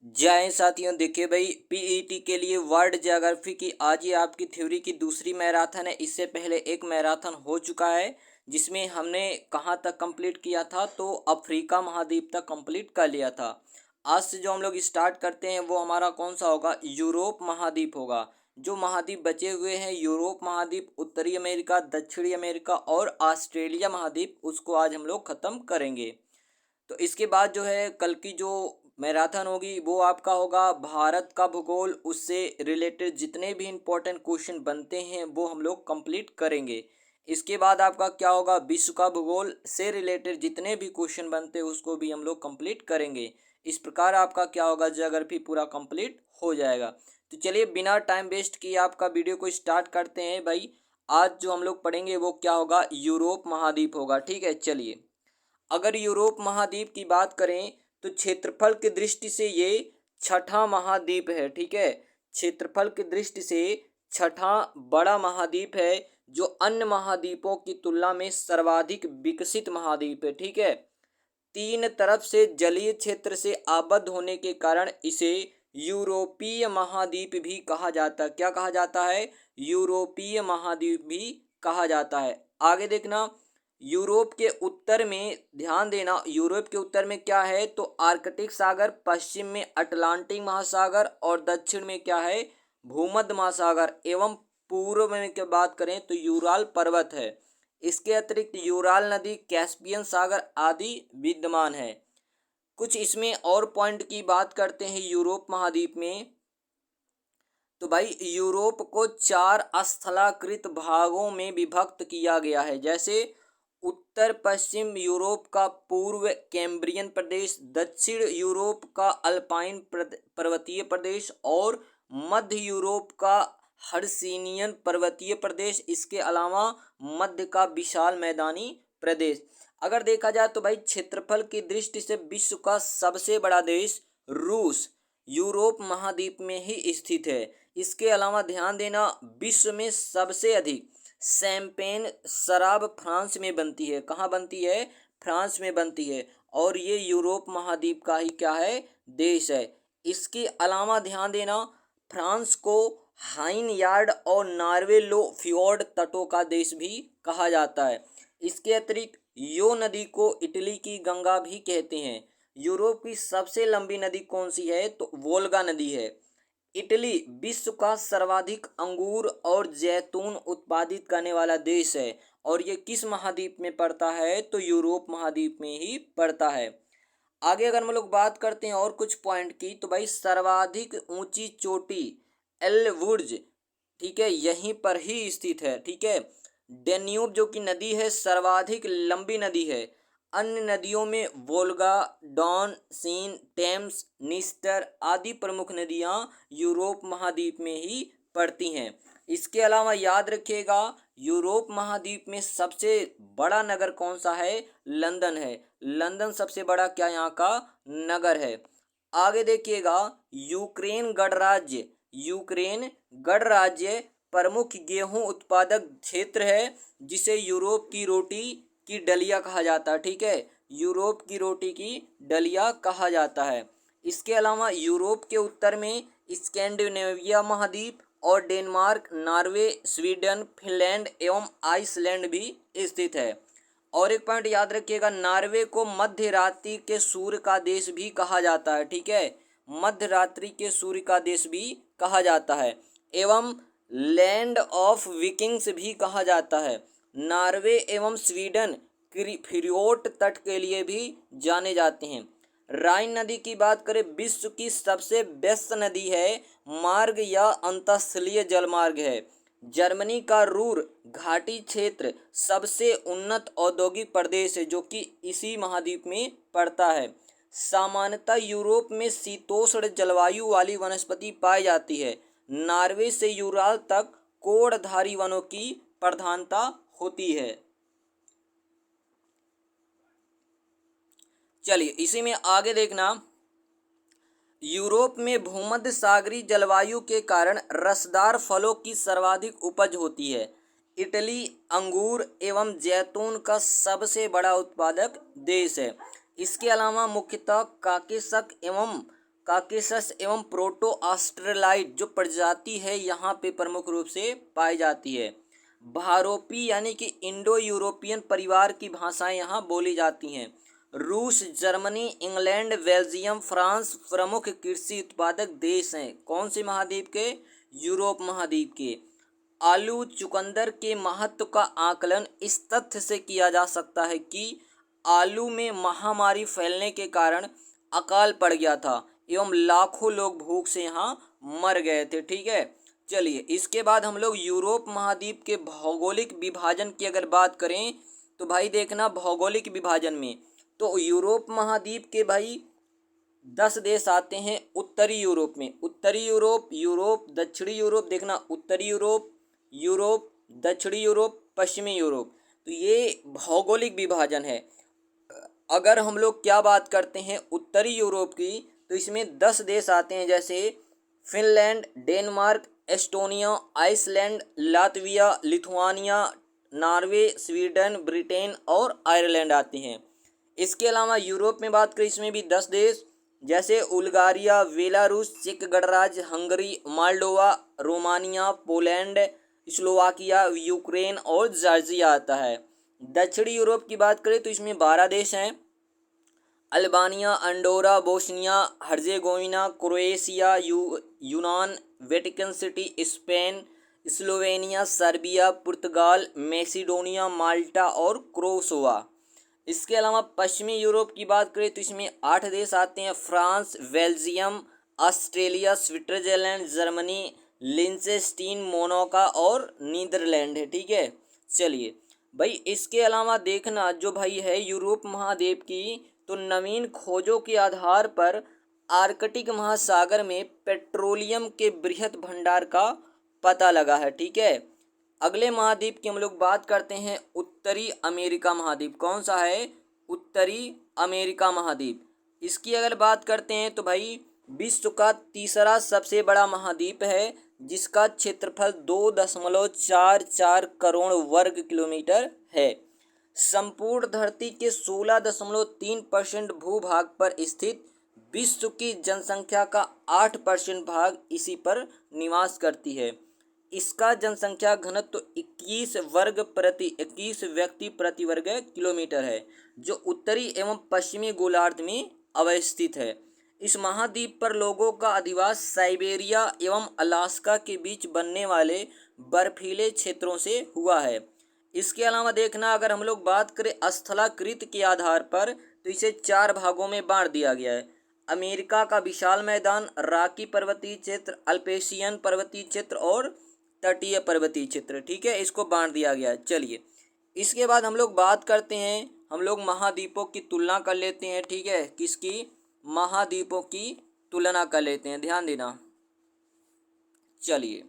जय साथियों, देखिए भाई, पीईटी के लिए वर्ल्ड ज्योग्राफी की आज ये आपकी थ्योरी की दूसरी मैराथन है। इससे पहले एक मैराथन हो चुका है जिसमें हमने कहाँ तक कंप्लीट किया था, तो अफ्रीका महाद्वीप तक कंप्लीट कर लिया था। आज से जो हम लोग स्टार्ट करते हैं वो हमारा कौन सा होगा, यूरोप महाद्वीप होगा। जो महाद्वीप बचे हुए हैं, यूरोप महाद्वीप, उत्तरी अमेरिका, दक्षिणी अमेरिका और ऑस्ट्रेलिया महाद्वीप, उसको आज हम लोग ख़त्म करेंगे। तो इसके बाद जो है कल की जो मैराथन होगी वो आपका होगा भारत का भूगोल, उससे रिलेटेड जितने भी इम्पोर्टेंट क्वेश्चन बनते हैं वो हम लोग कंप्लीट करेंगे। इसके बाद आपका क्या होगा, विश्व का भूगोल से रिलेटेड जितने भी क्वेश्चन बनते हैं उसको भी हम लोग कंप्लीट करेंगे। इस प्रकार आपका क्या होगा, ज्योग्राफी पूरा कंप्लीट हो जाएगा। तो चलिए बिना टाइम वेस्ट किए आपका वीडियो को स्टार्ट करते हैं भाई। आज जो हम लोग पढ़ेंगे वो क्या होगा, यूरोप महाद्वीप होगा। ठीक है, चलिए। अगर यूरोप महाद्वीप की बात करें तो क्षेत्रफल की दृष्टि से ये छठा महाद्वीप है। ठीक है, क्षेत्रफल की दृष्टि से छठा बड़ा महाद्वीप है, जो अन्य महाद्वीपों की तुलना में सर्वाधिक विकसित महाद्वीप है। ठीक है, तीन तरफ से जलीय क्षेत्र से आबद्ध होने के कारण इसे यूरोपीय महाद्वीप भी कहा जाता है। क्या कहा जाता है, यूरोपीय महाद्वीप भी कहा जाता है। आगे देखना, यूरोप के उत्तर में ध्यान देना, यूरोप के उत्तर में क्या है तो आर्कटिक सागर, पश्चिम में अटलांटिक महासागर और दक्षिण में क्या है, भूमध्य महासागर, एवं पूर्व में क्या बात करें तो यूराल पर्वत है। इसके अतिरिक्त यूराल नदी, कैस्पियन सागर आदि विद्यमान है। कुछ इसमें और पॉइंट की बात करते हैं यूरोप महाद्वीप में, तो भाई यूरोप को चार स्थलाकृत भागों में विभक्त किया गया है। जैसे उत्तर पश्चिम यूरोप का पूर्व कैम्ब्रियन प्रदेश, दक्षिण यूरोप का अल्पाइन पर्वतीय प्रदेश और मध्य यूरोप का हर्सिनियन पर्वतीय प्रदेश। इसके अलावा मध्य का विशाल मैदानी प्रदेश। अगर देखा जाए तो भाई क्षेत्रफल की दृष्टि से विश्व का सबसे बड़ा देश रूस यूरोप महाद्वीप में ही स्थित है। इसके अलावा ध्यान देना, विश्व में सबसे अधिक शैंपेन शराब फ्रांस में बनती है। कहाँ बनती है, फ्रांस में बनती है, और ये यूरोप महाद्वीप का ही क्या है, देश है। इसके अलावा ध्यान देना, फ्रांस को हाइन यार्ड और नॉर्वे लो फ्योर्ड तटों का देश भी कहा जाता है। इसके अतिरिक्त यो नदी को इटली की गंगा भी कहते हैं। यूरोप की सबसे लंबी नदी कौन सी है तो वोल्गा नदी है। इटली विश्व का सर्वाधिक अंगूर और जैतून उत्पादित करने वाला देश है, और ये किस महाद्वीप में पड़ता है तो यूरोप महाद्वीप में ही पड़ता है। आगे अगर हम लोग बात करते हैं और कुछ पॉइंट की, तो भाई सर्वाधिक ऊंची चोटी एल्वुर्ज, ठीक है, यहीं पर ही स्थित है। ठीक है, डेन्यूब जो कि नदी है सर्वाधिक लंबी नदी है। अन्य नदियों में वोल्गा, डॉन, सीन, टेम्स, निस्टर आदि प्रमुख नदियां यूरोप महाद्वीप में ही पड़ती हैं। इसके अलावा याद रखिएगा, यूरोप महाद्वीप में सबसे बड़ा नगर कौन सा है, लंदन है। लंदन सबसे बड़ा क्या यहाँ का नगर है। आगे देखिएगा, यूक्रेन गणराज्य, यूक्रेन गणराज्य प्रमुख गेहूं उत्पादक क्षेत्र है, जिसे यूरोप की रोटी की डलिया कहा जाता है। ठीक है, यूरोप की रोटी की डलिया कहा जाता है। इसके अलावा यूरोप के उत्तर में स्कैंडिनेविया महाद्वीप और डेनमार्क, नॉर्वे, स्वीडन, फिनलैंड एवं आइसलैंड भी स्थित है। और एक पॉइंट याद रखिएगा, नॉर्वे को मध्य रात्रि के सूर्य का देश भी कहा जाता है। ठीक है, मध्य रात्रि के सूर्य का देश भी कहा जाता है, एवं लैंड ऑफ विकिंग्स भी कहा जाता है। नॉर्वे एवं स्वीडन फियोर्ड तट के लिए भी जाने जाते हैं। राइन नदी की बात करें, विश्व की सबसे व्यस्त नदी है, मार्ग या अंतःस्थलीय जलमार्ग है। जर्मनी का रूर घाटी क्षेत्र सबसे उन्नत औद्योगिक प्रदेश है, जो कि इसी महाद्वीप में पड़ता है। सामान्यतः यूरोप में शीतोष्ण जलवायु वाली वनस्पति पाई जाती है। नॉर्वे से यूराल तक कोड़धारी वनों की प्रधानता होती है। चलिए इसी में आगे देखना, यूरोप में भूमध्य सागरीय जलवायु के कारण रसदार फलों की सर्वाधिक उपज होती है। इटली अंगूर एवं जैतून का सबसे बड़ा उत्पादक देश है। इसके अलावा मुख्यतः काकेशस एवं काकेशस एवं प्रोटो ऑस्ट्रेलाइट जो प्रजाति है यहाँ पे प्रमुख रूप से पाई जाती है। भारोपी यानी कि इंडो यूरोपियन परिवार की भाषाएं यहाँ बोली जाती हैं। रूस, जर्मनी, इंग्लैंड, बेल्जियम, फ्रांस प्रमुख कृषि उत्पादक देश हैं। कौन से महाद्वीप के? यूरोप महाद्वीप के। आलू चुकंदर के महत्व का आकलन इस तथ्य से किया जा सकता है कि आलू में महामारी फैलने के कारण अकाल पड़ गया था एवं लाखों लोग भूख से यहाँ मर गए थे। ठीक है, चलिए इसके बाद हम लोग यूरोप महाद्वीप के भौगोलिक विभाजन की अगर बात करें तो भाई देखना, भौगोलिक विभाजन में तो यूरोप महाद्वीप के भाई 10 देश आते हैं उत्तरी यूरोप में। उत्तरी यूरोप, यूरोप, दक्षिणी यूरोप, देखना उत्तरी यूरोप, यूरोप, दक्षिणी यूरोप, पश्चिमी यूरोप। तो ये भौगोलिक विभाजन है। अगर हम लोग क्या बात करते हैं उत्तरी यूरोप की, तो इसमें 10 देश आते हैं, जैसे Finland, Denmark, Estonia, Iceland, Latvia, Lithuania, Norway, Sweden, Britain और आयरलैंड आते हैं। इसके अलावा यूरोप में बात करें, इसमें भी 10 देश, जैसे बुल्गारिया, बेलारूस, चेक गणराज्य, Hungary, Moldova, Romania, Poland, Slovakia, Ukraine और जॉर्जिया आता है। दक्षिणी यूरोप की बात करें तो इसमें 12 देश हैं, Albania, Andorra, Bosnia Herzegovina, Croatia, यूनान, Vatican City, Spain, Slovenia, Serbia, पुर्तगाल, मैसिडोनिया, माल्टा और क्रोसोवा। इसके अलावा पश्चिमी यूरोप की बात करें तो इसमें 8 देश आते हैं, France, Belgium, Australia, Switzerland, Germany, Liechtenstein, Monaco और नीदरलैंड है। ठीक है, चलिए भाई इसके अलावा देखना जो भाई है यूरोप महाद्वीप की, तो नवीन खोजों के आधार पर आर्कटिक महासागर में पेट्रोलियम के बृहत भंडार का पता लगा है। ठीक है, अगले महाद्वीप की हम लोग बात करते हैं उत्तरी अमेरिका महाद्वीप। कौन सा है? उत्तरी अमेरिका महाद्वीप। इसकी अगर बात करते हैं तो भाई विश्व का तीसरा सबसे बड़ा महाद्वीप है, जिसका क्षेत्रफल 2.44 करोड़ वर्ग किलोमीटर है। संपूर्ण धरती के 16.3% भूभाग पर स्थित विश्व की जनसंख्या का 8% भाग इसी पर निवास करती है। इसका जनसंख्या घनत्व 21 व्यक्ति प्रति वर्ग किलोमीटर है, जो उत्तरी एवं पश्चिमी गोलार्ध में अवस्थित है। इस महाद्वीप पर लोगों का अधिवास साइबेरिया एवं अलास्का के बीच बनने वाले बर्फीले क्षेत्रों से हुआ है। इसके अलावा देखना, अगर हम लोग बात करें स्थलाकृत के आधार पर, तो इसे 4 भागों में बांट दिया गया है। अमेरिका का विशाल मैदान, रॉकी पर्वतीय क्षेत्र, अल्पेशियन पर्वतीय क्षेत्र और तटीय पर्वतीय क्षेत्र। ठीक है, इसको बांट दिया गया है। चलिए इसके बाद हम लोग बात करते हैं, हम लोग महाद्वीपों की तुलना कर लेते हैं। ठीक है, किसकी? महाद्वीपों की तुलना कर लेते हैं, ध्यान देना। चलिए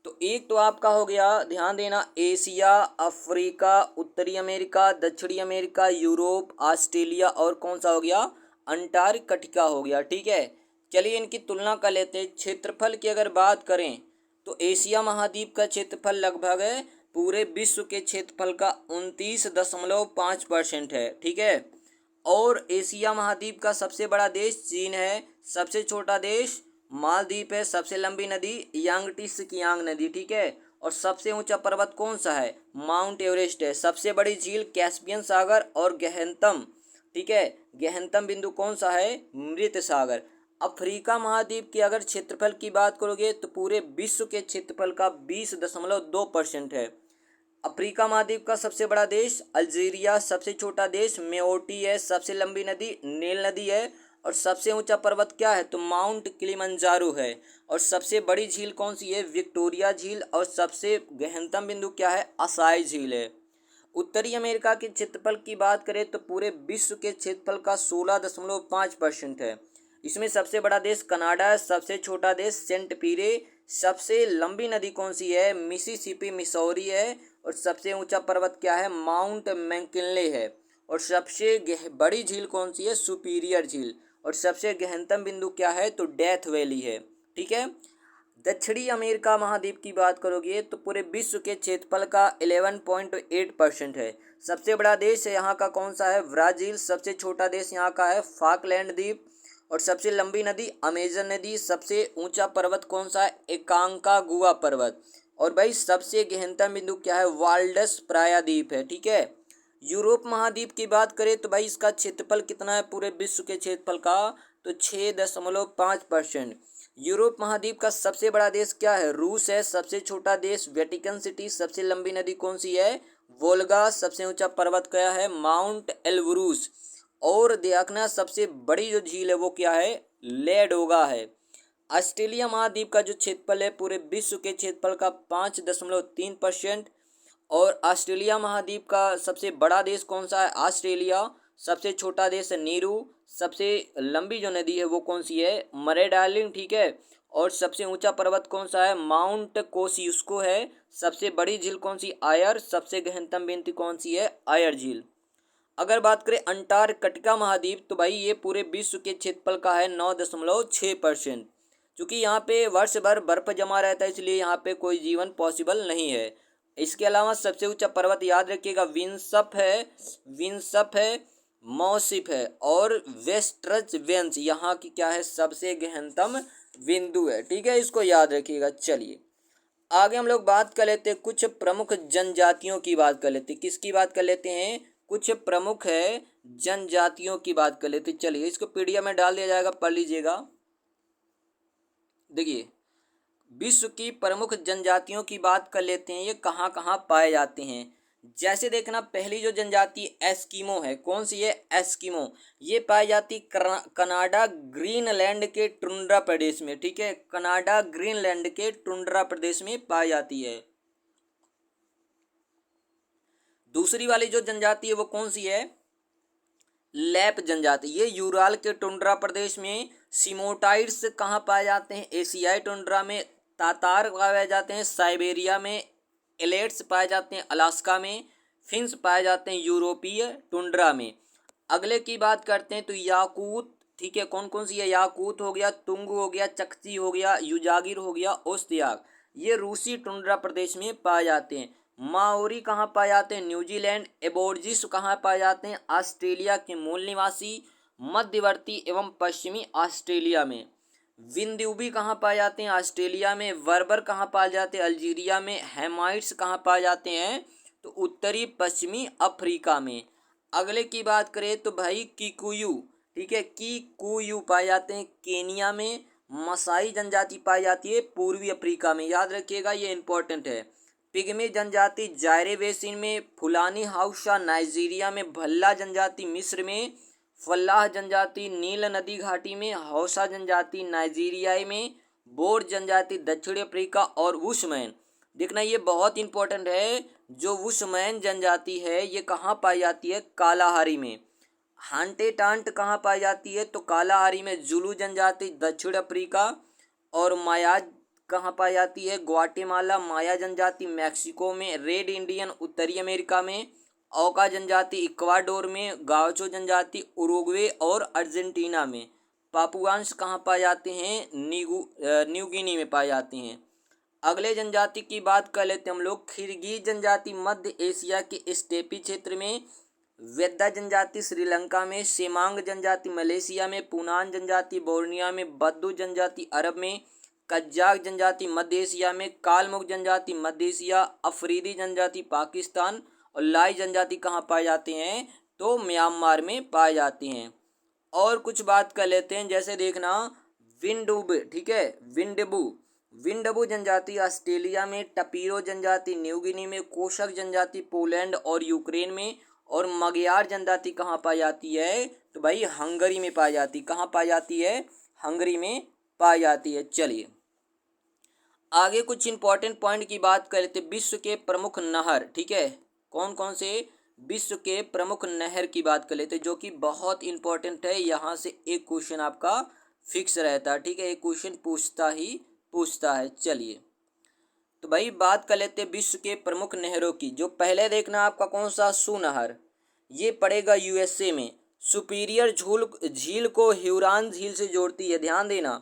तो एक तो आपका हो गया, ध्यान देना, एशिया, अफ्रीका, उत्तरी अमेरिका, दक्षिणी अमेरिका, यूरोप, ऑस्ट्रेलिया और कौन सा हो गया? अंटार्कटिका हो गया। ठीक है, चलिए इनकी तुलना कर लेते हैं। क्षेत्रफल की अगर बात करें तो एशिया महाद्वीप का क्षेत्रफल लगभग है पूरे विश्व के क्षेत्रफल का 29.5% है। ठीक है, और एशिया महाद्वीप का सबसे बड़ा देश चीन है, सबसे छोटा देश मालदीव है, सबसे लंबी नदी यांगटीज कियांग नदी। ठीक है, और सबसे ऊंचा पर्वत कौन सा है? माउंट एवरेस्ट है। सबसे बड़ी झील कैस्पियन सागर और गहनतम, ठीक है, गहनतम बिंदु कौन सा है? मृत सागर। अफ्रीका महाद्वीप की अगर क्षेत्रफल की बात करोगे तो पूरे विश्व के क्षेत्रफल का 20.2% है। अफ्रीका महाद्वीप का सबसे बड़ा देश अल्जीरिया, सबसे छोटा देश मेओटी है, सबसे लंबी नदी नील नदी है और सबसे ऊंचा पर्वत क्या है? तो माउंट किलिमंजारो है। और सबसे बड़ी झील कौन सी है? विक्टोरिया झील। और सबसे गहनतम बिंदु क्या है? असाई झील है। उत्तरी अमेरिका के क्षेत्रफल की बात करें तो पूरे विश्व के क्षेत्रफल का 16.5% है। इसमें सबसे बड़ा देश कनाडा है, सबसे छोटा देश सेंट पीरे, सबसे लंबी नदी कौन सी है? मिसिसिपी मिसौरी है। और सबसे ऊंचा पर्वत क्या है? माउंट मैकिनले है। और सबसे बड़ी झील कौन सी है? सुपीरियर झील। और सबसे गहनतम बिंदु क्या है? तो डेथ वैली है। ठीक है, दक्षिणी अमेरिका महाद्वीप की बात करोगे तो पूरे विश्व के क्षेत्रफल का 11.8% है। सबसे बड़ा देश यहाँ का कौन सा है? ब्राज़ील। सबसे छोटा देश यहाँ का है फाकलैंड द्वीप। और सबसे लंबी नदी अमेजन नदी। सबसे ऊंचा पर्वत कौन सा है? एकांकागुआ पर्वत। और भाई सबसे गहनतम बिंदु क्या है? वाल्डस प्रायद्वीप है। ठीक है। यूरोप महाद्वीप की बात करें तो भाई इसका क्षेत्रफल कितना है पूरे विश्व के क्षेत्रफल का? तो 6.5%। यूरोप महाद्वीप का सबसे बड़ा देश क्या है? रूस है। सबसे छोटा देश वेटिकन सिटी। सबसे लंबी नदी कौन सी है? वोल्गा। सबसे ऊंचा पर्वत क्या है? Mount Elbrus. और देखना सबसे बड़ी जो झील है वो क्या है? लेडोगा है। ऑस्ट्रेलिया महाद्वीप का जो क्षेत्रफल है पूरे विश्व के क्षेत्रफल का 5.3%। और ऑस्ट्रेलिया महाद्वीप का सबसे बड़ा देश कौन सा है? ऑस्ट्रेलिया। सबसे छोटा देश है नीरू। सबसे लंबी जो नदी है वो कौन सी है? मरे डार्लिंग। ठीक है। और सबसे ऊंचा पर्वत कौन सा है? माउंट कोसियुस्को है। सबसे बड़ी झील कौन सी? आयर। सबसे गहनतम बिंदु कौन सी है? आयर झील। अगर बात करें अंटार्कटिका महाद्वीप तो भाई ये पूरे विश्व के क्षेत्रफल का है 9.6%। क्योंकि यहाँ पे वर्ष भर बर्फ जमा रहता है इसलिए यहाँ पे कोई जीवन पॉसिबल नहीं है। इसके अलावा सबसे ऊंचा पर्वत याद रखिएगा विंसप है। विंसप है, मौसिफ है और वेस्ट्रच वेंस यहाँ की क्या है? सबसे गहनतम बिंदु है। ठीक है, इसको याद रखिएगा। चलिए आगे हम लोग बात कर लेते हैं, कुछ प्रमुख जनजातियों की बात कर लेते हैं। किसकी बात कर लेते हैं? कुछ प्रमुख है जनजातियों की बात कर लेते हैं। चलिए इसको पीडीएफ में डाल दिया जाएगा, पढ़ लीजिएगा। देखिए विश्व की प्रमुख जनजातियों की बात कर लेते हैं, ये कहाँ कहाँ पाए जाते हैं। जैसे देखना पहली जो जनजाति एस्किमो है, कौन सी है? एस्किमो। ये पाई जाती कनाडा ग्रीनलैंड के टुंड्रा प्रदेश में। ठीक है, कनाडा ग्रीनलैंड के टुंड्रा प्रदेश में पाई जाती है। दूसरी वाली जो जनजाति है वो कौन सी है? लैप जनजाति। ये यूराल के टुंड्रा प्रदेश में। सिमोटाइड्स कहाँ पाए जाते हैं? एशियाई टुंड्रा में। तातार पाए जाते हैं साइबेरिया में। एलेट्स पाए जाते हैं अलास्का में। फिंस पाए जाते हैं यूरोपीय टुंड्रा में। अगले की बात करते हैं तो याकूत। ठीक है, कौन कौन सी है? याकूत हो गया, तुंग हो गया, चकची हो गया, युजागिर हो गया, ओस्तियाग। ये रूसी टुंड्रा प्रदेश में पाए जाते हैं। माओरी कहाँ पाए जाते हैं? न्यूजीलैंड। एबोर्जिस कहाँ पाए जाते हैं? ऑस्ट्रेलिया के मूल निवासी मध्यवर्ती एवं पश्चिमी ऑस्ट्रेलिया में। विंदुबी कहाँ पाए जाते हैं? ऑस्ट्रेलिया में। वर्बर कहाँ पाए जाते हैं? अल्जीरिया में। हेमाइट्स कहाँ पाए जाते हैं? तो उत्तरी पश्चिमी अफ्रीका में। अगले की बात करें तो भाई किकुयू। ठीक है, किकुयू पाए जाते हैं केनिया में। मसाई जनजाति पाई जाती है पूर्वी अफ्रीका में। याद रखिएगा, ये इंपॉर्टेंट है। पिग्मी जनजाति जायरे बेसिन में। फुलानी हाउसा नाइजीरिया में। भल्ला जनजाति मिस्र में। फल्लाह जनजाति नील नदी घाटी में। हौसा जनजाति नाइजीरिया में। बोर जनजाति दक्षिण अफ्रीका। और वुशमैन, देखना ये बहुत इंपॉर्टेंट है, जो वुशमैन जनजाति है ये कहाँ पाई जाती है? कालाहारी में। हांटे टांट कहाँ पाई जाती है? तो कालाहारी में। जुलू जनजाति दक्षिण अफ्रीका। और माया कहाँ पाई जाती है? ग्वाटेमाला। माया जनजाति मैक्सिको में। रेड इंडियन उत्तरी अमेरिका में। औका जनजाति इक्वाडोर में। गावचो जनजाति उरुग्वे और अर्जेंटीना में। पापुआंस कहाँ पाए जाते हैं? न्यू गिनी में पाए जाते हैं। अगले जनजाति की बात कर लेते हैं हम लोग। खिरगीज जनजाति मध्य एशिया के स्टेपी क्षेत्र में। वेदा जनजाति श्रीलंका में। सेमांग जनजाति मलेशिया में। पुनान जनजाति बोर्निया में। बद्दू जनजाति अरब में। कज्जाक जनजाति मध्य एशिया में। कालमुख जनजाति मध्य एशिया। अफरीदी जनजाति पाकिस्तान। और लाई जनजाति कहाँ पाए जाते हैं? तो म्यांमार में पाए जाते हैं। और कुछ बात कर लेते हैं, जैसे देखना विंडुब। ठीक है, विंडबू। विंडबू जनजाति ऑस्ट्रेलिया में। टपीरो जनजाति न्यू गिनी में। कोशक जनजाति पोलैंड और यूक्रेन में। और मगयार जनजाति कहाँ पाई जाती है? तो भाई हंगरी में पाई जाती। कहाँ पाई जाती है? हंगरी में पाई जाती है। चलिए आगे कुछ इंपॉर्टेंट पॉइंट की बात कर लेते। विश्व के प्रमुख नहर। ठीक है, कौन कौन से विश्व के प्रमुख नहर की बात कर लेते, जो कि बहुत इंपॉर्टेंट है। यहाँ से एक क्वेश्चन आपका फिक्स रहता है। ठीक है, एक क्वेश्चन पूछता है। चलिए तो भाई बात कर लेते हैं विश्व के प्रमुख नहरों की। जो पहले देखना आपका कौन सा? सू नहर। ये पड़ेगा यूएसए में। सुपीरियर झील को ह्यूरॉन झील से जोड़ती है। ध्यान देना,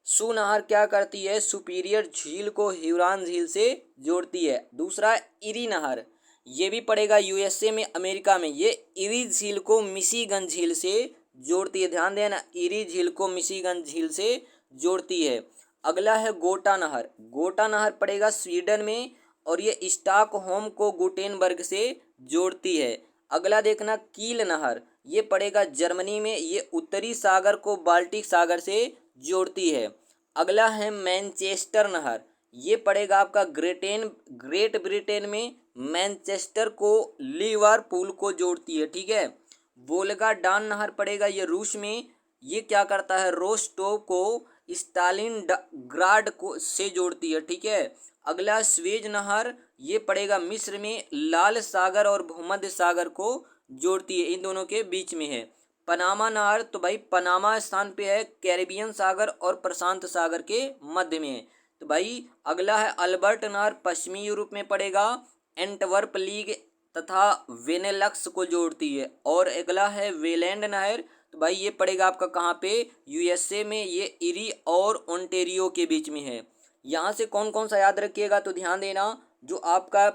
सू नहर क्या करती है? सुपीरियर झील को ह्यूरॉन झील से जोड़ती है। दूसरा इरी नहर, ये भी पड़ेगा यूएसए में, अमेरिका में। ये इरी झील को मिशिगन झील से जोड़ती है। ध्यान देना, इरी झील को मिशिगन झील से जोड़ती है। अगला है गोटा नहर। गोटा नहर पड़ेगा स्वीडन में और ये स्टॉकहोम को गुटेनबर्ग से जोड़ती है। अगला देखना कील नहर, ये पड़ेगा जर्मनी में, ये उत्तरी सागर को बाल्टिक सागर से जोड़ती है। अगला है मैनचेस्टर नहर, ये पड़ेगा आपका ग्रेट ब्रिटेन में, मैनचेस्टर को लिवरपूल को जोड़ती है। ठीक है। वोल्गा डान नहर पड़ेगा ये रूस में, ये क्या करता है, रोस्टोव को स्टालिनग्राड को से जोड़ती है। ठीक है। अगला स्वेज नहर, ये पड़ेगा मिस्र में, लाल सागर और भूमध्य सागर को जोड़ती है, इन दोनों के बीच में है। पनामा नहर, तो भाई पनामा स्थान पे है, कैरिबियन सागर और प्रशांत सागर के मध्य में है। तो भाई अगला है अल्बर्ट नहर, पश्चिमी यूरोप में पड़ेगा, एंटवर्प लीग तथा वेनेलक्स को जोड़ती है। और अगला है वेलैंड नहर, तो भाई ये पड़ेगा आपका कहाँ पे, यूएसए में, ये इरी और ओंटेरियो के बीच में है। यहाँ से कौन कौन सा याद रखिएगा, तो ध्यान देना, जो आपका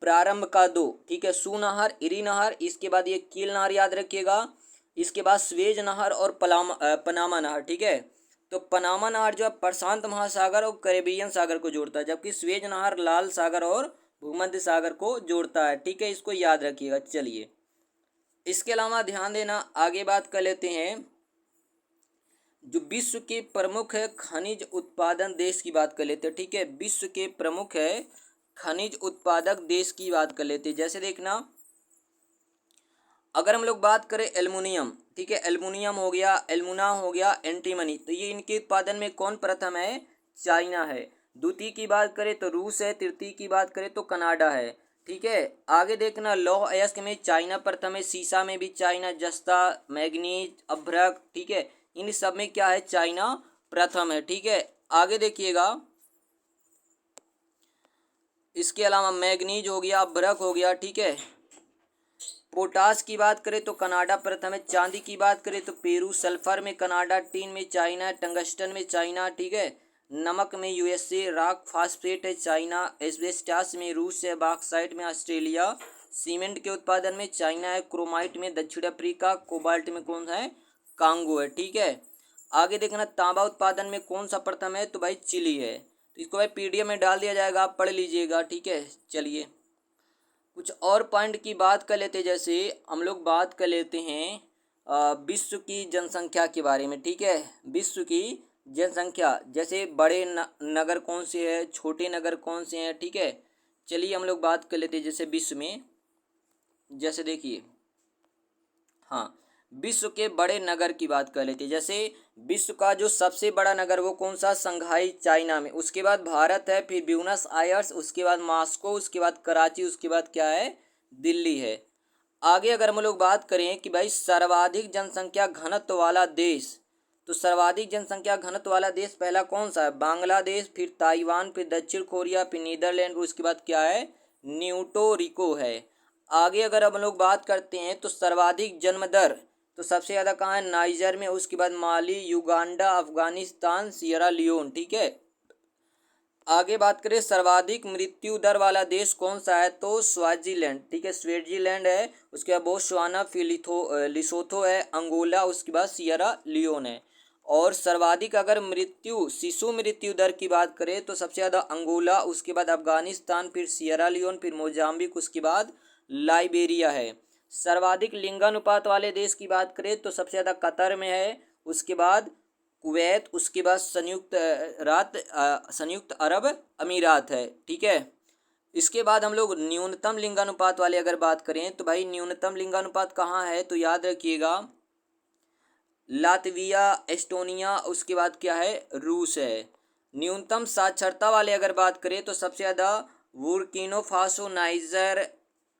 प्रारंभ का दो, ठीक है, सू नहर, इरी नहर, इसके बाद ये कील नहर याद रखिएगा, इसके बाद स्वेज नहर और पनामा नहर। ठीक है। तो पनामा नहर जो है प्रशांत महासागर और कैरेबियन सागर को जोड़ता है, जबकि स्वेज नहर लाल सागर और भूमध्य सागर को जोड़ता है। ठीक है, इसको याद रखिएगा। चलिए, इसके अलावा ध्यान देना, आगे बात कर लेते हैं, जो विश्व के प्रमुख खनिज उत्पादन देश की बात कर लेते हैं। ठीक है, विश्व के प्रमुख खनिज उत्पादक देश की बात कर लेते हैं। जैसे देखना, अगर हम लोग बात करें एल्युमिनियम, ठीक है, एल्युमिनियम हो गया, एल्मुना हो गया, एंटीमनी, तो ये इनके उत्पादन में कौन प्रथम है, चाइना है। द्वितीय की बात करें तो रूस है, तृतीय की बात करें तो कनाडा है। ठीक है। आगे देखना, लौह अयस्क में चाइना प्रथम है, सीसा में भी चाइना, जस्ता, मैग्नीज, अभ्रक, ठीक है, इन सब में क्या है, चाइना प्रथम है। ठीक है। आगे देखिएगा, इसके अलावा मैग्नीज हो गया, अभ्रक हो गया। ठीक है। पोटास की बात करें तो कनाडा प्रथम है। चांदी की बात करें तो पेरू, सल्फर में कनाडा, टीन में चाइना, टंगस्टन में चाइना। ठीक है। नमक में यूएसए, रॉक फास्फेट है चाइना, एस्बेस्टास में रूस है, बॉक्साइट में ऑस्ट्रेलिया, सीमेंट के उत्पादन में चाइना है, क्रोमाइट में दक्षिण अफ्रीका, कोबाल्ट में कौन सा है, कांगो है। ठीक है। आगे देखना, तांबा उत्पादन में कौन सा प्रथम है, तो भाई चिली है। तो इसको भाई पीडीएफ में डाल दिया जाएगा, आप पढ़ लीजिएगा। ठीक है। चलिए, कुछ और पॉइंट की बात कर लेते हैं। जैसे हम लोग बात कर लेते हैं विश्व की जनसंख्या के बारे में। ठीक है, विश्व की जनसंख्या, जैसे बड़े नगर कौन से हैं, छोटे नगर कौन से हैं। ठीक है। चलिए हम लोग बात कर लेते हैं, जैसे विश्व में, जैसे देखिए, हाँ, विश्व के बड़े नगर की बात कर लेते हैं। जैसे विश्व का जो सबसे बड़ा नगर वो कौन सा, संघाई चाइना में, उसके बाद भारत है, फिर ब्यूनस आयर्स, उसके बाद मॉस्को, उसके बाद कराची, उसके बाद क्या है, दिल्ली है। आगे अगर हम लोग बात करें कि भाई सर्वाधिक जनसंख्या घनत्व वाला देश, तो सर्वाधिक जनसंख्या घनत्व वाला देश पहला कौन सा है, बांग्लादेश, फिर ताइवान, फिर दक्षिण कोरिया, फिर नीदरलैंड, उसके बाद क्या है, न्यूटो रिको है। आगे अगर हम लोग बात करते हैं तो सर्वाधिक जन्म दर, तो सबसे ज़्यादा कहाँ है, नाइजर में, उसके बाद माली, युगांडा, अफगानिस्तान, सियरा लियोन। ठीक है। आगे बात करें सर्वाधिक मृत्यु दर वाला देश कौन सा है, तो स्वाजीलैंड। ठीक है, स्विट्जरलैंड है, उसके बाद बोत्सवाना, फिर लिसोथो है, अंगोला, उसके बाद सियरा लियोन है। और सर्वाधिक अगर शिशु मृत्यु दर की बात करें तो सबसे ज़्यादा अंगोला, उसके बाद अफगानिस्तान, फिर सियरा लियोन, फिर मोजाम्बिक, उसके बाद लाइबेरिया है। सर्वाधिक लिंगानुपात वाले देश की बात करें तो सबसे ज़्यादा कतर में है, उसके बाद कुवैत, उसके बाद संयुक्त अरब अमीरात है। ठीक है। इसके बाद हम लोग न्यूनतम लिंगानुपात वाले अगर बात करें तो भाई न्यूनतम लिंगानुपात कहाँ है, तो याद रखिएगा, लातविया, एस्टोनिया, उसके बाद क्या है, रूस है। न्यूनतम साक्षरता वाले अगर बात करें तो सबसे ज़्यादा बुर्किना फासो, नाइजर,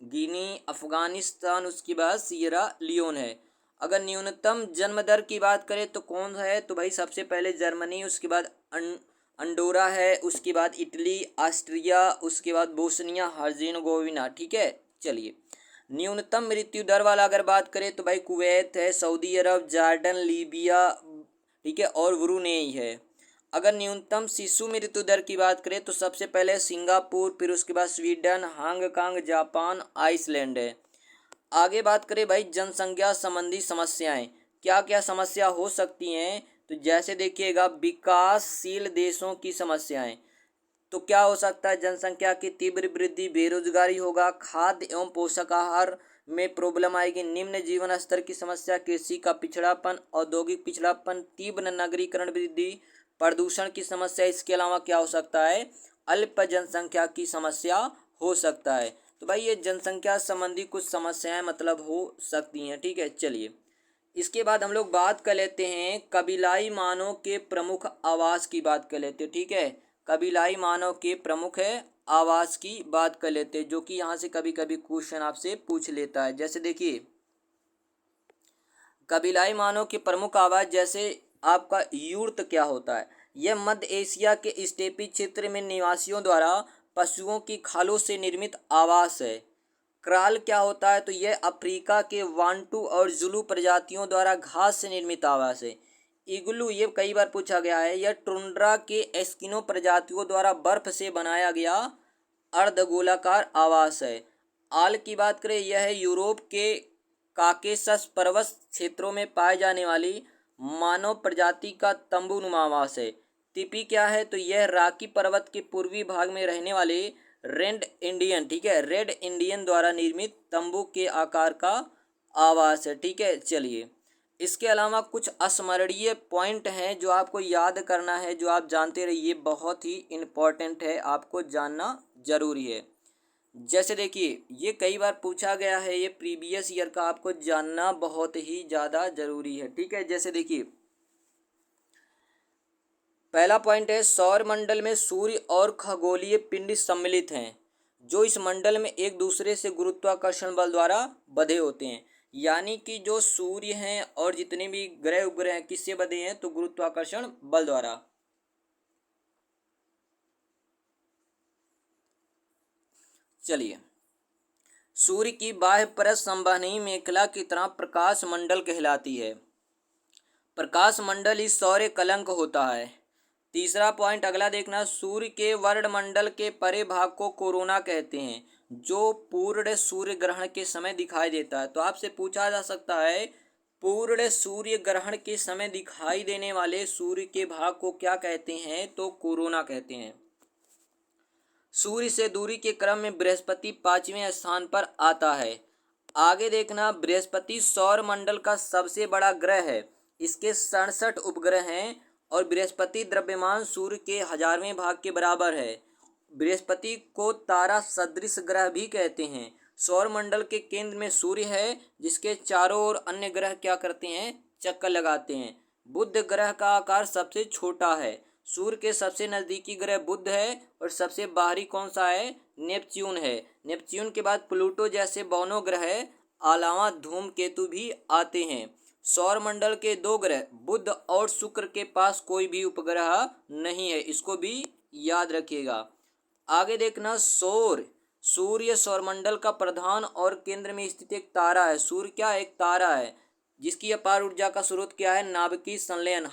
गिनी, अफगानिस्तान, उसके बाद सियरा लियोन है। अगर न्यूनतम जन्म दर की बात करें तो कौन है, तो भाई सबसे पहले जर्मनी, उसके बाद अंडोरा है, उसके बाद इटली, ऑस्ट्रिया, उसके बाद बोस्निया हर्जेगोविना। ठीक है। चलिए, न्यूनतम मृत्यु दर वाला अगर बात करें तो भाई कुवैत है, सऊदी अरब, जॉर्डन, लीबिया, ठीक है, और ब्रुनेई है। अगर न्यूनतम शिशु मृत्यु दर की बात करें तो सबसे पहले सिंगापुर, फिर उसके बाद स्वीडन, हांगकांग, जापान, आइसलैंड है। आगे बात करें भाई जनसंख्या संबंधी समस्याएं, क्या क्या समस्या हो सकती हैं, तो जैसे देखिएगा विकासशील देशों की समस्याएं, तो क्या हो सकता है, जनसंख्या की तीव्र वृद्धि, बेरोजगारी होगा, खाद्य एवं पोषक आहार में प्रॉब्लम आएगी, निम्न जीवन स्तर की समस्या, कृषि का पिछड़ापन, औद्योगिक पिछड़ापन, तीव्र नगरीकरण वृद्धि, प्रदूषण की समस्या। इसके अलावा क्या हो सकता है, अल्प जनसंख्या की समस्या हो सकता है। तो भाई ये जनसंख्या संबंधी कुछ समस्याएं मतलब हो सकती हैं, ठीक है। चलिए इसके बाद हम लोग बात कर लेते हैं कबीलाई मानव के प्रमुख आवास की बात कर लेते हैं, ठीक है। कबीलाई मानव के प्रमुख आवास की बात कर लेते हैं, जो कि यहाँ से कभी कभी क्वेश्चन आपसे पूछ लेता है। जैसे देखिए कबीलाई मानव के प्रमुख आवास, जैसे आपका यूर्त क्या होता है, यह मध्य एशिया के स्टेपी क्षेत्र में निवासियों द्वारा पशुओं की खालों से निर्मित आवास है। क्राल क्या होता है, तो यह अफ्रीका के वांटू और जुलू प्रजातियों द्वारा घास से निर्मित आवास है। इग्लू ये कई बार पूछा गया है, यह टुंड्रा के एस्किनो प्रजातियों द्वारा बर्फ से बनाया गया अर्धगोलाकार आवास है। आल की बात करें, यह है यूरोप के काकेशस पर्वत क्षेत्रों में पाए जाने वाली मानव प्रजाति का तंबूनुमा आवास है। तिपी क्या है, तो यह राकी पर्वत के पूर्वी भाग में रहने वाले रेड इंडियन, ठीक है, रेड इंडियन द्वारा निर्मित तंबू के आकार का आवास है, ठीक है। चलिए इसके अलावा कुछ स्मरणीय पॉइंट हैं जो आपको याद करना है, जो आप जानते रहिए, बहुत ही इम्पोर्टेंट है, आपको जानना जरूरी है। जैसे देखिए ये कई बार पूछा गया है, ये प्रीवियस ईयर का आपको जानना बहुत ही ज़्यादा जरूरी है, ठीक है। जैसे देखिए पहला पॉइंट है, सौर मंडल में सूर्य और खगोलीय पिंड सम्मिलित हैं, जो इस मंडल में एक दूसरे से गुरुत्वाकर्षण बल द्वारा बंधे होते हैं। यानी कि जो सूर्य हैं और जितने भी ग्रह उपग्रह हैं किससे बंधे हैं, तो गुरुत्वाकर्षण बल द्वारा। चलिए सूर्य की बाह्य परत संवहनी मेखला की तरह प्रकाश मंडल कहलाती है। प्रकाश मंडल ही सौर्य कलंक होता है। तीसरा पॉइंट अगला देखना, सूर्य के वर्णमंडल के परे भाग को कोरोना कहते हैं, जो पूर्ण सूर्य ग्रहण के समय दिखाई देता है। तो आपसे पूछा जा सकता है पूर्ण सूर्य ग्रहण के समय दिखाई देने वाले सूर्य के भाग को क्या कहते हैं, तो कोरोना कहते हैं। सूर्य से दूरी के क्रम में बृहस्पति 5वें स्थान पर आता है। आगे देखना, बृहस्पति सौर मंडल का सबसे बड़ा ग्रह है, इसके 67 उपग्रह हैं और बृहस्पति द्रव्यमान सूर्य के 1000वें भाग के बराबर है। बृहस्पति को तारा सदृश ग्रह भी कहते हैं। सौर मंडल के केंद्र में सूर्य है, जिसके चारों ओर अन्य ग्रह क्या करते हैं, चक्कर लगाते हैं। बुध ग्रह का आकार सबसे छोटा है। सूर्य के सबसे नज़दीकी ग्रह बुध है और सबसे बाहरी कौन सा है, नेपच्यून है। नेपच्यून के बाद प्लूटो जैसे बौनों ग्रह अलावा धूमकेतु भी आते हैं। सौर मंडल के दो ग्रह बुध और शुक्र के पास कोई भी उपग्रह नहीं है, इसको भी याद रखिएगा। आगे देखना, सूर्य सौरमंडल का प्रधान और केंद्र में स्थित एक तारा है। सूर्य क्या एक तारा है, जिसकी अपार ऊर्जा का स्रोत क्या है, नाभिकीय संलयन।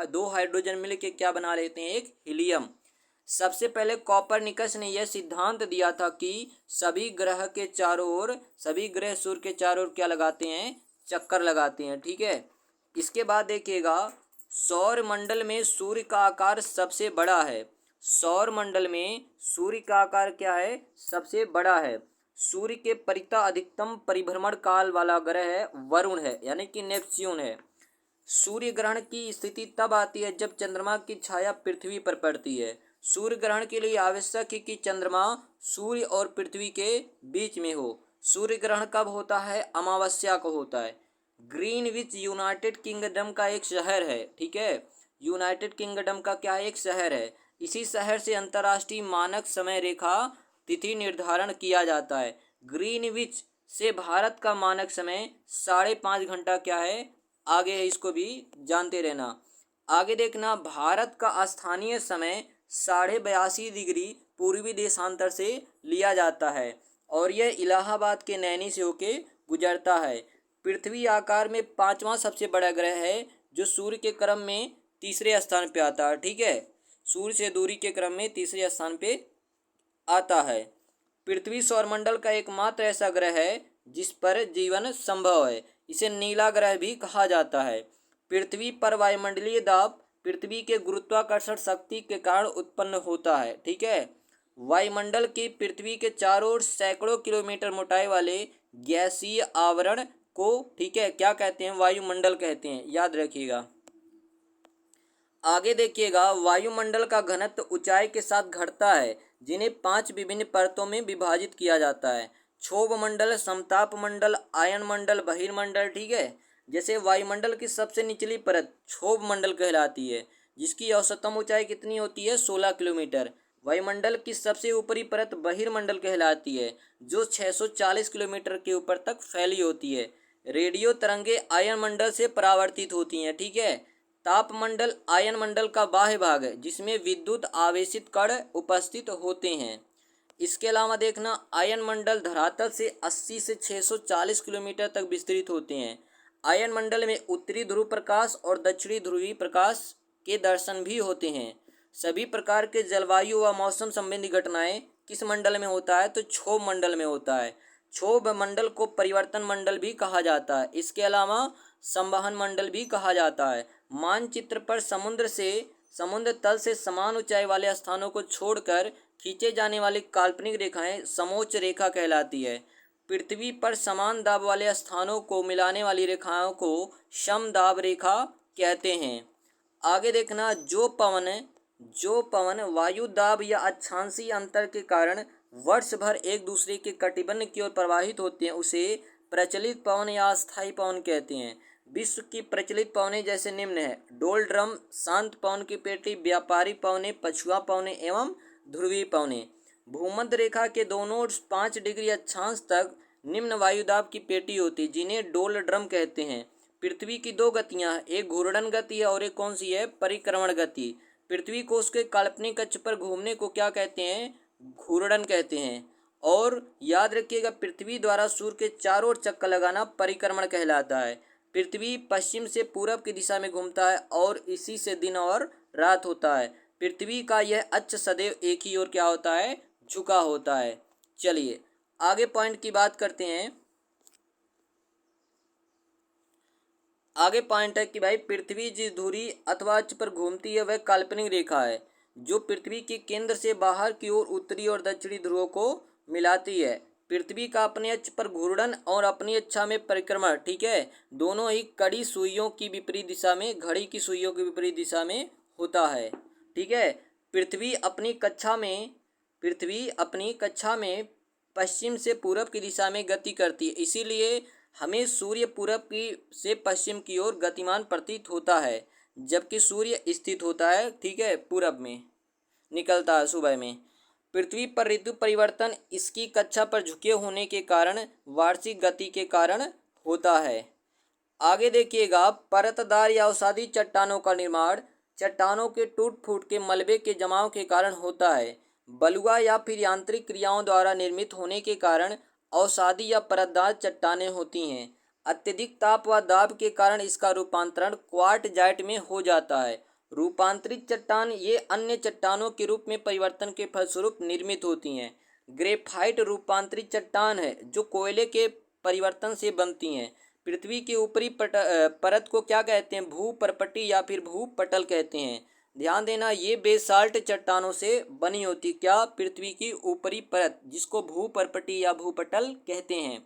दो हाइड्रोजन मिलकर क्या बना लेते हैं, एक हीलियम। सबसे पहले कॉपरनिकस ने यह सिद्धांत दिया था कि सभी ग्रह सूर्य के चारों ओर क्या लगाते हैं, चक्कर लगाते हैं, ठीक है। इसके बाद देखिएगा, सौर मंडल में सूर्य का आकार सबसे बड़ा है। सौर मंडल में सूर्य का आकार क्या है, सबसे बड़ा है। सूर्य के परितः अधिकतम परिभ्रमण काल वाला ग्रह है वरुण है, यानी कि नेपच्यून है। सूर्य ग्रहण की स्थिति तब आती है जब चंद्रमा की छाया पृथ्वी पर पड़ती है। सूर्य ग्रहण के लिए आवश्यक है कि चंद्रमा सूर्य और पृथ्वी के बीच में हो। सूर्य ग्रहण कब होता है, अमावस्या को होता है। ग्रीनविच यूनाइटेड किंगडम का एक शहर है, ठीक है। यूनाइटेड किंगडम का क्या है, एक शहर है। इसी शहर से अंतर्राष्ट्रीय मानक समय रेखा तिथि निर्धारण किया जाता है। ग्रीनविच से भारत का मानक समय 5.5 घंटा क्या है, आगे है, इसको भी जानते रहना। आगे देखना, भारत का स्थानीय समय 82.5 डिग्री पूर्वी देशांतर से लिया जाता है और यह इलाहाबाद के नैनी से होके गुजरता है। पृथ्वी आकार में 5वां सबसे बड़ा ग्रह है, जो सूर्य के क्रम में तीसरे स्थान पे आता है, ठीक है। सूर्य से दूरी के क्रम में तीसरे स्थान पे आता है। पृथ्वी सौरमंडल का एकमात्र ऐसा ग्रह है जिस पर जीवन संभव है। इसे नीला ग्रह भी कहा जाता है। पृथ्वी पर वायुमंडलीय दाब पृथ्वी के गुरुत्वाकर्षण शक्ति के कारण उत्पन्न होता है। ठीक है, वायुमंडल की पृथ्वी के चारों ओर सैकड़ों किलोमीटर मोटाई वाले गैसीय आवरण को, ठीक है, क्या कहते हैं? वायुमंडल कहते हैं, याद रखिएगा। आगे देखिएगा, वायुमंडल का घनत्व ऊंचाई के साथ घटता है, जिन्हें 5 विभिन्न परतों में विभाजित किया जाता है। क्षोभ मंडल, समताप मंडल, आयन मंडल, बहिर्मंडल। ठीक है, जैसे वायुमंडल की सबसे निचली परत क्षोभ मंडल कहलाती है, जिसकी औसतन ऊंचाई कितनी होती है? 16 किलोमीटर। वायुमंडल की सबसे ऊपरी परत बहिर्मंडल कहलाती है, जो 640 किलोमीटर के ऊपर तक फैली होती है। रेडियो तरंगे आयन मंडल से परावर्तित होती हैं। ठीक है, तापमंडल आयन मंडल का बाह्य भाग है, जिसमें विद्युत आवेशित कण उपस्थित होते हैं। इसके अलावा देखना, आयन मंडल धरातल से 80 से 640 किलोमीटर तक विस्तृत होते हैं। आयन मंडल में उत्तरी ध्रुव प्रकाश और दक्षिणी ध्रुवीय प्रकाश के दर्शन भी होते हैं। सभी प्रकार के जलवायु व मौसम संबंधी घटनाएं किस मंडल में होता है? तो क्षोभ मंडल में होता है। क्षोभ मंडल को परिवर्तन मंडल भी कहा जाता है। इसके अलावा संवहन मंडल भी कहा जाता है। मानचित्र पर समुद्र तल से समान ऊंचाई वाले स्थानों को छोड़कर खींचे जाने वाली काल्पनिक रेखाएं समोच्च रेखा कहलाती है। पृथ्वी पर समान दाब वाले स्थानों को मिलाने वाली रेखाओं को समदाब रेखा कहते हैं। आगे देखना, जो पवन वायु दाब या अक्षांशीय अंतर के कारण वर्ष भर एक दूसरे के कटिबंध की ओर प्रवाहित होते हैं, उसे प्रचलित पवन या अस्थायी पवन कहते हैं। विश्व की प्रचलित पवनें जैसे निम्न है: डोल ड्रम, शांत पवन की पेटी, व्यापारी पवनें, पछुआ पवनें एवं ध्रुवीय पवनें। भूमध्य रेखा के दोनों ओर 5 डिग्री अक्षांश तक निम्न वायुदाब की पेटी होती है, जिन्हें डोल ड्रम कहते हैं। पृथ्वी की 2 गतियां हैं, एक घूर्णन गति है और एक कौन सी है? परिक्रमण गति। पृथ्वी को उसके काल्पनिक अक्ष पर घूमने को क्या कहते हैं? घूर्णन कहते हैं। और याद रखिएगा, पृथ्वी द्वारा सूर्य के चारों ओर चक्कर लगाना परिक्रमण कहलाता है। पृथ्वी पश्चिम से पूरब की दिशा में घूमता है और इसी से दिन और रात होता है। पृथ्वी का यह अक्ष सदैव एक ही ओर क्या होता है? झुका होता है। चलिए आगे पॉइंट की बात करते हैं। आगे पॉइंट है कि भाई, पृथ्वी जिस धुरी अथवा अक्ष पर घूमती है वह काल्पनिक रेखा है, जो पृथ्वी के केंद्र से बाहर की ओर उत्तरी और दक्षिणी ध्रुवों को मिलाती है। पृथ्वी का अपने अक्ष पर घूर्णन और अपनी अक्षा में परिक्रमण, ठीक है, दोनों ही कड़ी सुइयों की विपरीत दिशा में, घड़ी की सुइयों की विपरीत दिशा में होता है। ठीक है, पृथ्वी अपनी कक्षा में पश्चिम से पूरब की दिशा में गति करती है, इसीलिए हमें सूर्य पूरब की से पश्चिम की ओर गतिमान प्रतीत होता है, जबकि सूर्य स्थित होता है, ठीक है, पूरब में निकलता है सुबह में। पृथ्वी पर ऋतु परिवर्तन इसकी कक्षा पर झुके होने के कारण वार्षिक गति के कारण होता है। आगे देखिएगा, परतदार या अवसादी चट्टानों का निर्माण चट्टानों के टूट फूट के मलबे के जमाव के कारण होता है। बलुआ या फिर यांत्रिक क्रियाओं द्वारा निर्मित होने के कारण अवसादी या परतदार चट्टानें होती हैं। अत्यधिक ताप व दाब के कारण इसका रूपांतरण क्वार्टजाइट में हो जाता है। रूपांतरित चट्टान ये अन्य चट्टानों के रूप में परिवर्तन के फलस्वरूप निर्मित होती हैं। ग्रेफाइट रूपांतरित चट्टान है जो कोयले के परिवर्तन से बनती हैं। पृथ्वी की ऊपरी परत को क्या कहते हैं? भूपर्पटी या फिर भूपटल कहते हैं। ध्यान देना, ये बेसाल्ट चट्टानों से बनी होती, क्या? पृथ्वी की ऊपरी परत, जिसको भूपर्पटी या भूपटल कहते हैं।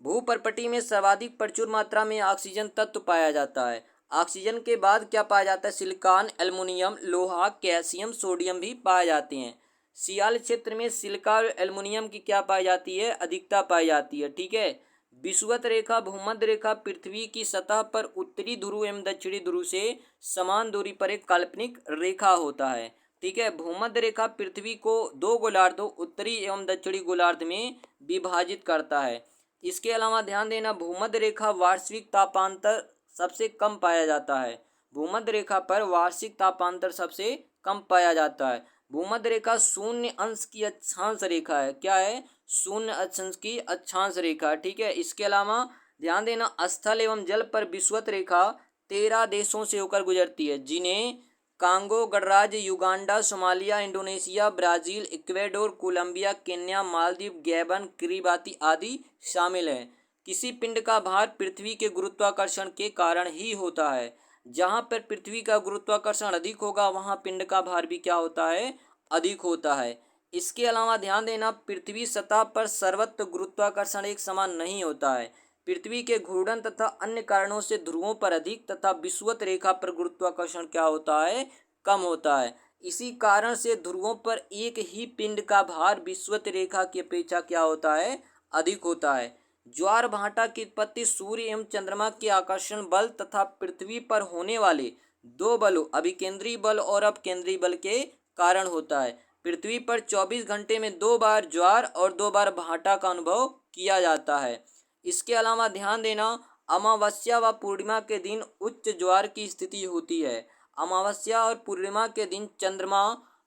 भूपर्पटी में सर्वाधिक प्रचुर मात्रा में ऑक्सीजन तत्व पाया जाता है। ऑक्सीजन के बाद क्या पाया जाता है? सिलिकॉन, एल्युमिनियम, लोहा, कैल्शियम, सोडियम भी पाए जाते हैं। सियाल क्षेत्र में सिलिका और एल्युमिनियम की क्या पाई जाती है? अधिकता पाई जाती है। ठीक है, विषुवत रेखा, भूमध्य रेखा पृथ्वी की सतह पर उत्तरी ध्रुव एवं दक्षिणी ध्रुव से समान दूरी पर एक काल्पनिक रेखा होता है। ठीक है, भूमध्य रेखा पृथ्वी को 2 गोलार्धों उत्तरी एवं दक्षिणी गोलार्ध में विभाजित करता है। इसके अलावा ध्यान देना, भूमध्य रेखा वार्षिक तापांतर सबसे कम पाया जाता है। भूमध्य रेखा पर वार्षिक तापांतर सबसे कम पाया जाता है। भूमध्य रेखा शून्य अंश की अक्षांश रेखा है। क्या है? शून्य अंश की अक्षांश रेखा। ठीक है, इसके अलावा ध्यान देना, स्थल एवं जल पर विषुवत रेखा 13 देशों से होकर गुजरती है, जिन्हें कांगो गणराज्य, Uganda, Somalia, Indonesia, Brazil, Ecuador, Colombia, Kenya, Maldives, Gabon, Kiribati आदि शामिल हैं। किसी पिंड का भार पृथ्वी के गुरुत्वाकर्षण के कारण ही होता है। जहाँ पर पृथ्वी का गुरुत्वाकर्षण अधिक होगा वहाँ पिंड का भार भी क्या होता है, अधिक होता है। इसके अलावा ध्यान देना, पृथ्वी सतह पर सर्वत्र गुरुत्वाकर्षण एक समान नहीं होता है। पृथ्वी के घूर्णन तथा अन्य कारणों से ध्रुवों पर अधिक तथा विषुवत रेखा पर गुरुत्वाकर्षण क्या होता है, कम होता है। इसी कारण से ध्रुवों पर एक ही पिंड का भार विषुवत रेखा की अपेक्षा क्या होता है, अधिक होता है। ज्वार भाटा की उत्पत्ति सूर्य एवं चंद्रमा के आकर्षण बल तथा पृथ्वी पर होने वाले दो बलों, अभिकेंद्री बल और अपकेंद्री बल के कारण होता है। पृथ्वी पर 24 घंटे में 2 बार ज्वार और 2 बार भाटा का अनुभव किया जाता है। इसके अलावा ध्यान देना, अमावस्या व पूर्णिमा के दिन उच्च ज्वार की स्थिति होती है। अमावस्या और पूर्णिमा के दिन चंद्रमा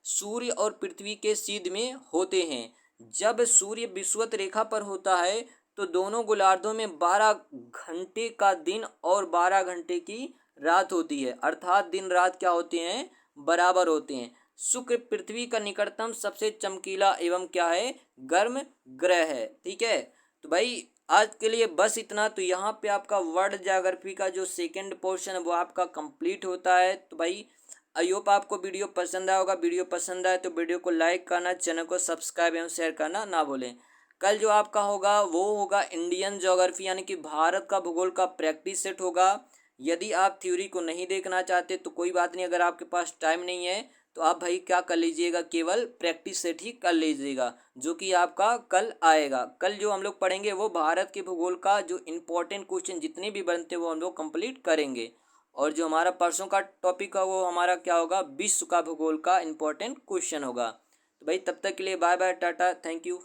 सूर्य और पृथ्वी के सीध में होते हैं। जब सूर्य विषुवत रेखा पर होता है तो दोनों गोलार्धों में 12 घंटे का दिन और 12 घंटे की रात होती है, अर्थात दिन रात क्या होते हैं, बराबर होते हैं। शुक्र पृथ्वी का निकटतम सबसे चमकीला एवं क्या है, गर्म ग्रह है। ठीक है, तो भाई आज के लिए बस इतना। तो यहाँ पे आपका वर्ल्ड ज्योग्राफी का जो सेकंड पोर्शन है वो आपका कंप्लीट होता है। तो भाई आई होप आपको वीडियो पसंद आया होगा। वीडियो पसंद आए तो वीडियो को लाइक करना, चैनल को सब्सक्राइब एवं शेयर करना ना भूलें। कल जो आपका होगा वो होगा इंडियन ज्योग्राफी यानी कि भारत का भूगोल का प्रैक्टिस सेट होगा। यदि आप थ्योरी को नहीं देखना चाहते तो कोई बात नहीं, अगर आपके पास टाइम नहीं है तो आप भाई क्या कर लीजिएगा, केवल प्रैक्टिस सेट ही कर लीजिएगा, जो कि आपका कल आएगा। कल जो हम लोग पढ़ेंगे वो भारत के भूगोल का जो इम्पोर्टेंट क्वेश्चन जितने भी बनते हैं वो हम लोग कंप्लीट करेंगे। और जो हमारा परसों का टॉपिक है वो हमारा क्या होगा, विश्व का भूगोल का इम्पोर्टेंट क्वेश्चन होगा। तो भाई तब तक के लिए bye bye, tata, thank you.